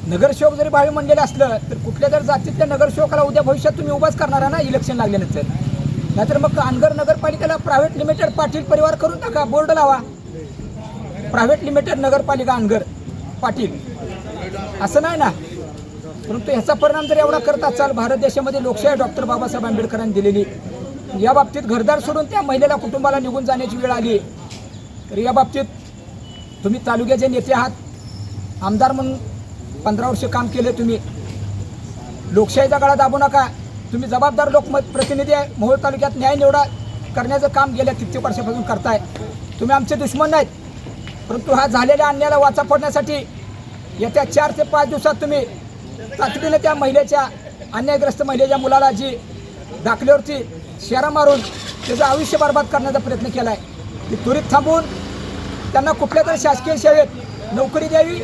नगरसेवक जरी भावी म्हणलेलं असलं तर कुठल्या जर जातीतल्या नगरसेवकाला उद्या भविष्यात तुम्ही उभाच करणार आहे ना इलेक्शन लागल्यानंतर. नाहीतर मग अनगर नगरपालिकेला प्रायव्हेट लिमिटेड पाटील परिवार करून टाका, बोर्ड लावा, प्रायव्हेट लिमिटेड नगरपालिका अनगर पाटील, असं नाही ना. परंतु ह्याचा परिणाम जर एवढा करत असाल, भारत देशामध्ये लोकशाही डॉक्टर बाबासाहेब आंबेडकरांनी दिलेली, या बाबतीत घरदार सोडून त्या महिलेला कुटुंबाला निघून जाण्याची वेळ आली, तर या बाबतीत तुम्ही तालुक्याचे नेते आहात, आमदार म्हणून 15 वर्ष काम केले तुम्ही, लोकशाहीचा गळा दाबू नका. तुम्ही जबाबदार लोकप्रतिनिधी आहे, मोहोळ तालुक्यात न्याय निवडा करण्याचं काम गेल्या कित्येक वर्षापासून करताय. तुम्ही आमचे दुश्मन नाहीत, परंतु हा झालेल्या अन्यायाला वाचा फोडण्यासाठी येत्या 4 ते 5 दिवसात तुम्ही तातडीने त्या महिलेच्या, अन्यायग्रस्त महिलेच्या मुलाला जी दाखल्यावरती शेरा मारून त्याचं आयुष्य बर्बाद करण्याचा प्रयत्न केला आहे, ती त्वरित थांबवून त्यांना कुठल्या तरी शासकीय सेवेत नोकरी द्यावी.